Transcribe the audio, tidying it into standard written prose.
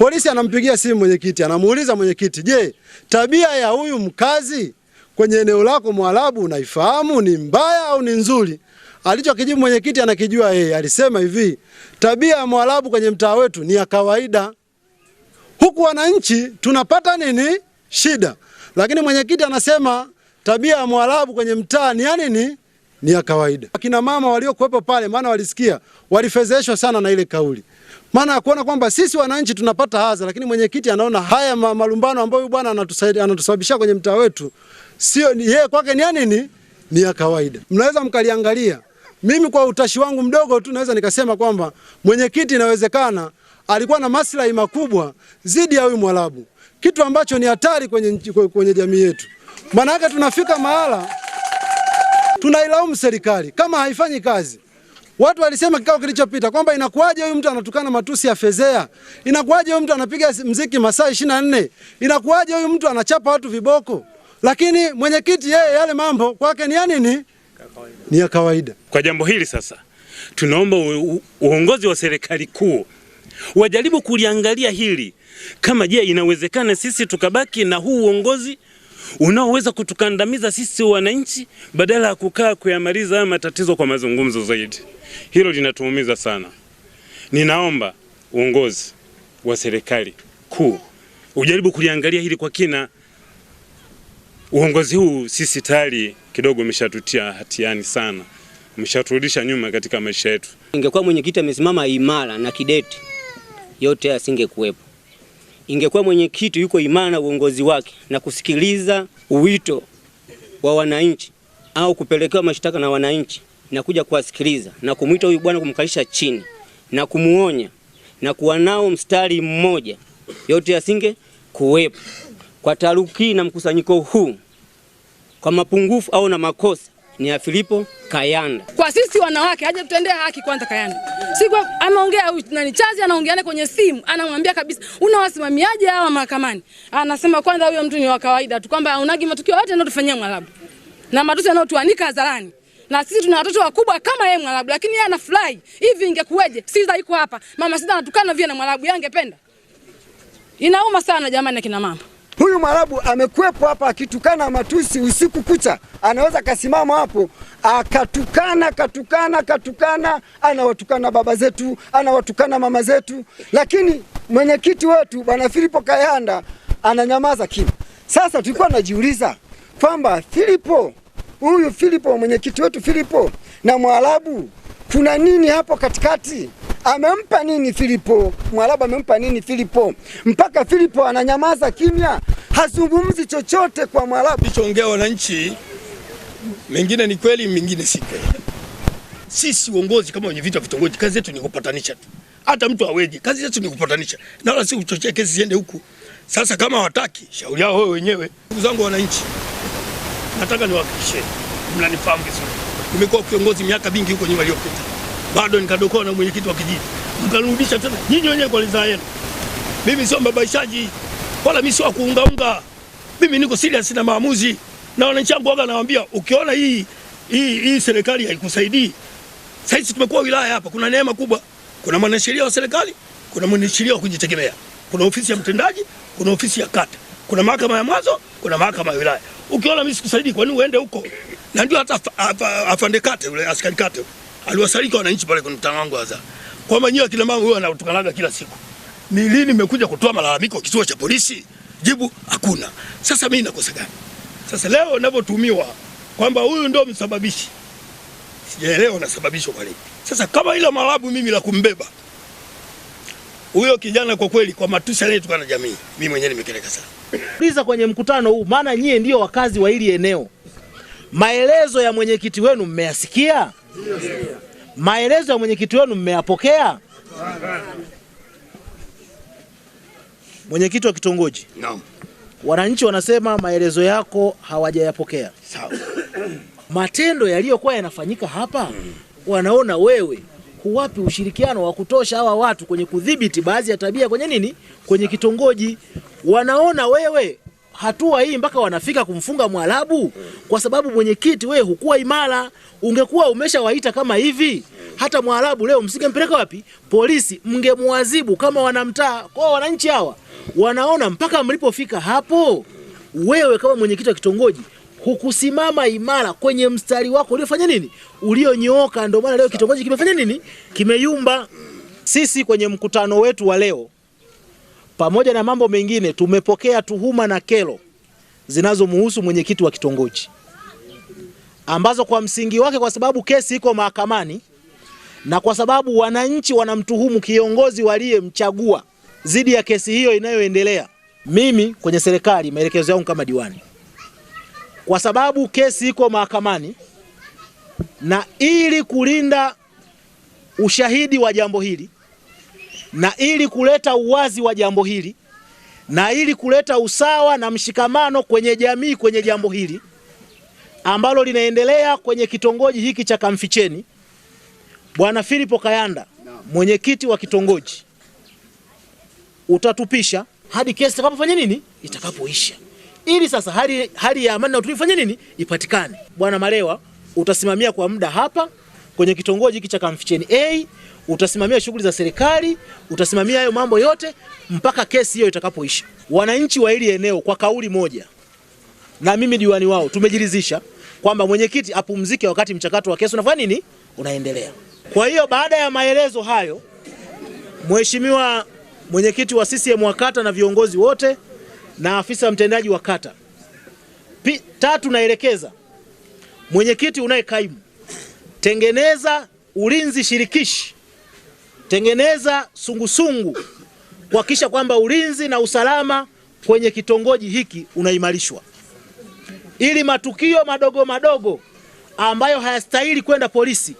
Polisi anampigia simu mwenyekiti, anamuuliza mwenyekiti, "Je, tabia ya huyu mkazi kwenye eneo lako Mwarabu unaifahamu, ni mbaya au ni nzuri?" Alichokijibu mwenyekiti anakijua yeye. Alisema hivi, "Tabia ya Mwarabu kwenye mtaa wetu ni ya kawaida. Huku wananchi tunapata nini? Shida." Lakini mwenyekiti anasema tabia ya Mwarabu kwenye mtaa ni ya nini? Ni ya kawaida. Akina mama waliokuwepo pale, maana walisikia, walifezeshwa sana na ile kauli. Maana kuona kwamba sisi wananchi tunapata hadha, lakini mwenyekiti anaona haya malumbano ambayo bwana anatusababisha kwenye mtaa wetu sio yeye kwake ni ya nini? Ni ya kawaida. Mnaweza mkaliangalia. Mimi kwa utashi wangu mdogo tu naweza nikasema kwamba mwenyekiti inawezekana alikuwa na maslahi makubwa zidi ya huyu Mwarabu. Kitu ambacho ni hatari kwenye jamii yetu. Maana yake tunafika mahala tunailaumu serikali kama haifanyi kazi. Watu walisema kikao kilichopita kwamba inakuaje huyu mtu anatukana matusi ya fezea? Inakuaje huyu mtu anapiga mziki masaa 24? Inakuaje huyu mtu anachapa watu viboko? Lakini mwenyekiti yeye yale mambo kwake ni ya nini? Ni ya kawaida. Kwa jambo hili sasa tunaomba uongozi wa serikali kuu wajaribu kuliangalia hili kama je, inawezekana sisi tukabaki na huu uongozi unaoweza kutukandamiza sisi wananchi badala ya kukaa kuyamaliza matatizo kwa mazungumzo zaidi. Hilo linatuumiza sana. Ninaomba uongozi wa serikali kuu ujaribu kuliangalia hili kwa kina. Uongozi huu sisi tayari kidogo umeshatutia hatiani sana. Umeshaturudisha nyuma katika maisha yetu. Ingekuwa mwenyekiti amesimama imara na kidete, yote yasingekuwepo. Ingekuwa mwenyekiti yuko imara na uongozi wake na kusikiliza uwito wa wananchi au kupelekewa mashtaka na wananchi na kuja kuwasikiliza na kumuita huyu bwana kumkalisha chini na kumuonya na kuwa nao mstari mmoja, yote yasingekuwepo. Kwa taharuki na mkusanyiko huu kwa mapungufu au na makosa ni ya Philipo Kayanda. Kwa sisi wanawake haja tutendea haki kwanza Kayanda. Siku ameongea nani Chazi anaongeana kwenye simu, anamwambia kabisa unawasimamiaje hawa mahakamani? Anasema kwanza huyo mtu ni wa kawaida tu, kwamba unagi matukio yote yanayotufanyia Mwarabu. Na matusi yanayotuanika hadharani. Na sisi tuna watoto wakubwa kama yeye Mwarabu, lakini yeye anafurahi. Hivi ingekuweje? Siza yuko hapa. Mama Sida anatukana vile na Mwarabu, yeye angependa. Inauma sana jamani akina mama. Huyu Mwarabu amekuepo hapa akitukana matusi usiku kucha. Anaweza kasimama hapo akatukana, anawatukana baba zetu, anawatukana mama zetu, lakini mwenyekiti wetu bwana Philipo Kayanda ananyamaza kimya. Sasa tulikuwa tunajiuliza kwamba Philipo mwenyekiti wetu Philipo na Mwarabu kuna nini hapo katikati? Amempa nini Philipo? Mwarabu amempa nini Philipo? Mpaka Philipo ananyamaza kimya, hazungumzi chochote kwa Mwarabu. Lichoongea wananchi, mengine ni kweli, mengine si kweli. Sisi uongozi kama wenye vita vitongoji, kazi yetu ni kupatanisha tu. Hata mtu aweje, kazi yetu ni kupatanisha. Na wala si kuchochea kesi ziende huku. Sasa kama hawataki, shauri yao wao wenyewe. Ndugu zangu wananchi, nataka niwahakikishie, mnanifahamu vizuri. Nimekuwa kiongozi miaka mingi huko nyuma iliyopita. Bado nikadokoa na mwenyekiti wa kijiji. Mkanirudisha tena nyinyi wenyewe kwa ridhaa yenu. Mimi sio mbabaishaji wala mimi sio kuungaunga. Mimi niko serious na maamuzi. Na wananchi wangu waga nawaambia ukiona hii serikali haikusaidii. Sasa tumekuwa wilaya hapa, kuna neema kubwa. Kuna mwanasheria wa serikali, kuna mwanasheria wa kujitegemea. Kuna ofisi ya mtendaji, kuna ofisi ya kata. Kuna mahakama ya mwanzo, kuna mahakama ya wilaya. Ukiona mimi sikusaidii, kwa nini uende huko? Na ndio hata afande kate yule askari kate aliwasalika wananchi pale kwenye mtandao wangu waza. Kwamba nyinyi kila mama huyo anatukanaga kila siku. Ni lini nimekuja kutoa malalamiko kituo cha polisi? Jibu hakuna. Sasa mimi nakosa gani? Sasa leo ninapotumiwa kwamba huyu ndio msababishi. Sijaelewa nasababishwa kwa nini. Sasa kama ile Mwarabu mimi la kumbeba huyo kijana, kwa kweli kwa matusi aliyetukana na jamii, mimi mwenyewe nimekeleka sana. Uliza kwenye mkutano huu, maana nyie ndio wakazi wa hili eneo. Maelezo ya mwenyekiti wenu mmeyasikia? Maelezo ya mwenyekiti wenu mmeyapokea? Mwenyekiti wa kitongoji. Naam. Wananchi wanasema maelezo yako hawajayapokea. Sawa. Matendo yaliyokuwa yanafanyika hapa, wanaona wewe huwapi ushirikiano wa kutosha hawa watu kwenye kudhibiti baadhi ya tabia kwenye kitongoji. Wanaona wewe hatua hii mpaka wanafika kumfunga Mwarabu kwa sababu mwenyekiti wewe hukuwa imara. Ungekuwa umeshawaita kama hivi, hata Mwarabu leo msingempeleka wapi? Polisi, mngemwadhibu kama wanamtaa. Kwa wananchi hawa wanaona mpaka mlipofika hapo, wewe kama mwenyekiti wa kitongoji hukusimama imara kwenye mstari wako uliofanya nini? Ulionyooka. Ndio maana leo kitongoji kimefanya nini? Kimeyumba. Sisi kwenye mkutano wetu wa leo, pamoja na mambo mengine, tumepokea tuhuma na kero zinazomhusu mwenyekiti wa kitongoji, ambazo kwa msingi wake, kwa sababu kesi iko mahakamani na kwa sababu wananchi wanamtuhumu kiongozi waliyemchagua dhidi ya kesi hiyo inayoendelea, mimi kwenye serikali, maelekezo yangu kama diwani, kwa sababu kesi iko mahakamani na ili kulinda ushahidi wa jambo hili na ili kuleta uwazi wa jambo hili na ili kuleta usawa na mshikamano kwenye jamii kwenye jambo hili ambalo linaendelea kwenye kitongoji hiki cha Kamficheni, Bwana Philip Kayanda, mwenyekiti wa kitongoji, utatupisha hadi kesi itakapofanya nini? Itakapoisha. Ili sasa hali ya amani na utulivu fanya nini? Ipatikane. Bwana Malewa, utasimamia kwa muda hapa kwenye kitongoji hiki cha Kamficheni A, utasimamia shughuli za serikali, utasimamia hayo mambo yote mpaka kesi hiyo itakapoisha. Wananchi wa hili eneo kwa kauli moja, na mimi diwani wao, tumejiridhisha kwamba mwenyekiti apumzike wakati mchakato wa kesi unafanya nini? Unaendelea. Kwa hiyo baada ya maelezo hayo, Mheshimiwa mwenyekiti wa CCM wa kata na viongozi wote na afisa mtendaji wa kata, tatu, naelekeza mwenyekiti unayekaimu, tengeneza ulinzi shirikishi, tengeneza sungusungu kuhakikisha kwamba ulinzi na usalama kwenye kitongoji hiki unaimarishwa, ili matukio madogo madogo ambayo hayastahili kwenda polisi